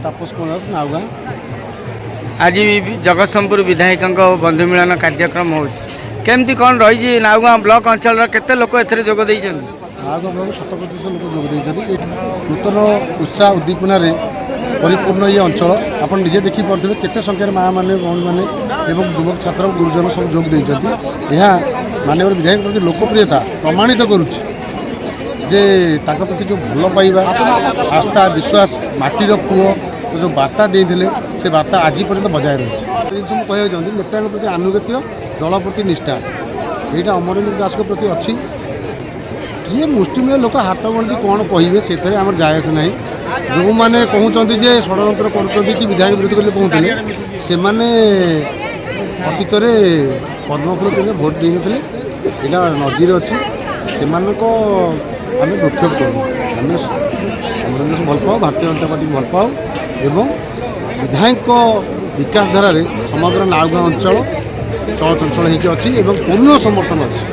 तापस कुमार नाउगाँ आज जगतसिंहपुर विधायक बंधु मिलन कार्यक्रम होमती कौन रही नाउगाँ ब्लॉक अंचल केते लोक एथरे जोग देइछन? नाउगाँ ब्लॉक 7% लोक जोग देइछन। नूतन उत्साह उद्दीपन परिपूर्ण ये अंचल आप निजे देखिपे केते संख्यार माँ मैंने भौणी मैंने युवक छात्र गुरुजन सब जोग देइछन। यह माननीय विधायक प्रति लोकप्रियता प्रमाणित करुच्ची जे ताका प्रति जो भल पाइबा आस्था विश्वास माटीर पुओ जो बार्ता देते से बार्ता आज पर्यटन बजाय रही जिन कह चाहूँगी नेता प्रति आनुगत्य दल प्रति निष्ठा यहाँ अमरेंद्र दास प्रति अच्छी किए मुष्टिमेय लोक हाथ गणती कौन कहे से आम जायस ना जो मैंने कहते जे षड्यंत्र कर विधायक विरोध कर कहते से अतीत पद्मफुल चिन्ह भोट दे नी यहाँ नजीर अच्छी से आम भ्रूक्षेप करूँ आम अमरेंद्र भल पाओ भारतीय जनता पार्टी भल पाओ एवं विधायक विकास धारा समग्र नाउगाँ अंचल चलचंचल होती पूर्ण समर्थन अच्छी।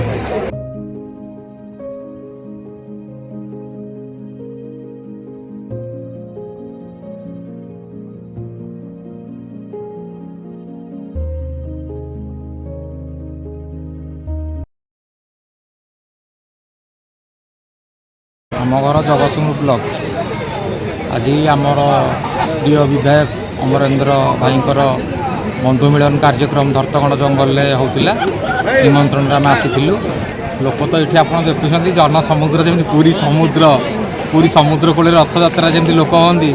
आम घर जगतसिंहपुर ब्लॉक आज आमर प्रिय विधायक अमरेंद्र भाईंकर बंधु मिलन कार्यक्रम धर्तगण जंगल में होता निमंत्रण आम आसीलु लोक तो ये आप देखुं जन समुद्र जमी पूरी समुद्र कूल रथयात्रा जमी लोक हमें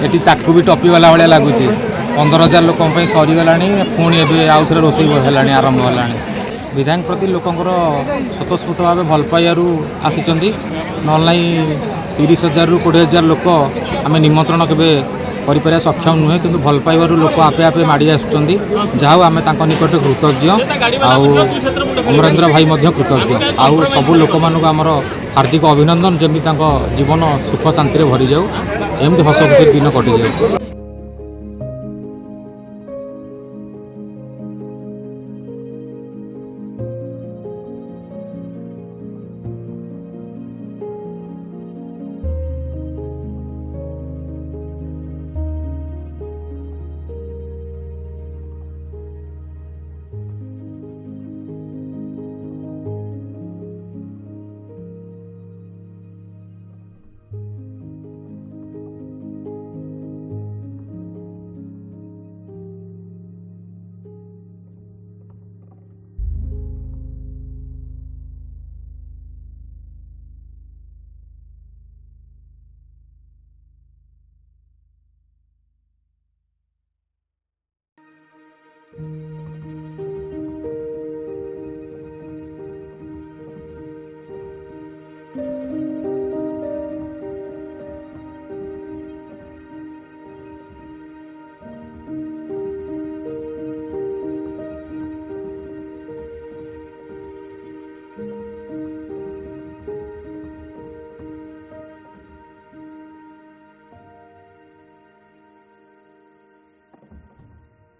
ये ताकू भी टपीवाला भाया लगुच 15,000 लोक सरीगला पुणी आउ थे रोसे है आरंभ है विधायक प्रति लोकंर स्वतस्फूर्त भाव भल पाइबारू आसी ना 30,000 ରୁ 20,000 लोक आम निमंत्रण के सक्षम नुहे कि भल पाइबारू लोक आपे आपे माड़ी आसुँच जहाँ आम निकट कृतज्ञ अमरेंद्र भाई कृतज्ञ आउ सबू लोक मानक आमर हार्दिक अभिनंदन जमी जीवन सुख शांति भरी जाऊ एमती हस खुशी दिन कटि जाए।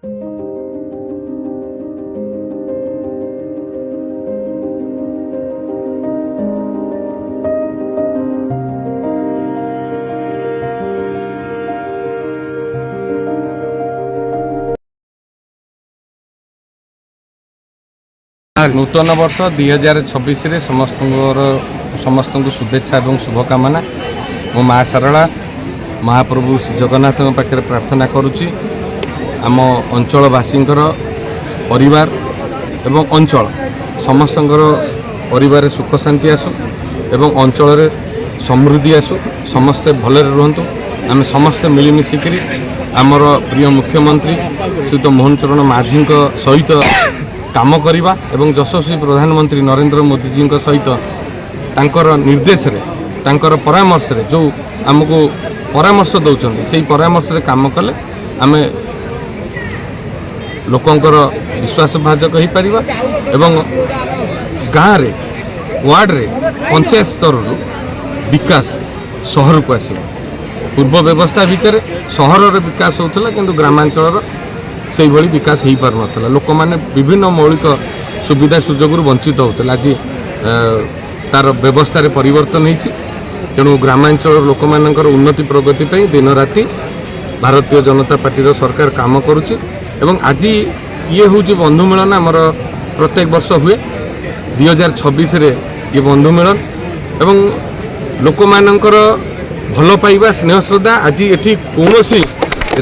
नूतन वर्ष 2026 समस्त शुभेच्छा और शुभकामना मो माँ सारला महाप्रभु श्री जगन्नाथ पाखे प्रार्थना करुच्ची आम अंचलवासी परिवार एवं अंचल समस्त परिवार सुख शांति आसु एवं अंचल समृद्धि आसु समस्ते भले रुहतु आम समस्ते मिलमिशिकी आमर प्रिय मुख्यमंत्री श्रीयुत मोहन चरण माझी सहित काम करवा एवं यशस्वी प्रधानमंत्री नरेंद्र मोदी जी सहित तांकर निर्देश रे तांकर परामर्श रे जो आमको परामर्श दौरान से परामर्श रे काम कले आम लोकंकर विश्वासभाजक हो पार एवं गाँव रे वार्ड रे पंचायत स्तर विकास सहर को आस पूर्व व्यवस्था भितर सहर विकास होता किंतु ग्रामांचल से भली विकास हो पार ना लोक मैंने विभिन्न मौलिक सुविधा सुजोग वंचित होते आज तार व्यवस्था रे परिवर्तन होती तेणु ग्रामांचल लोक मानकर उन्नति प्रगति पे दिन राति भारतीय जनता पार्टी सरकार काम करुच्ची एवं आज ये हूँ बंधु मिलन आमर प्रत्येक वर्ष हुए 2026 रे ये बंधु मिलन एवं लोक मानकर भल पाइबा स्नेह श्रद्धा आज एठी कौनसी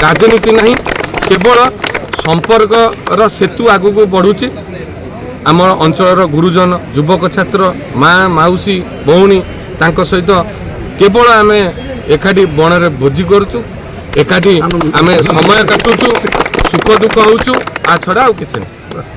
राजनीति नहीं केवल संपर्क सेतु आगू बढ़ुची आम अंचल गुरुजन युवक छात्र माँ माउसी भौणी तांको सहित केवल आम एकाठी बणरे भोजी करुचु एकाठी आम समय काटुचु सुख दुख होचु आ छड़ा आ किछि नहीं।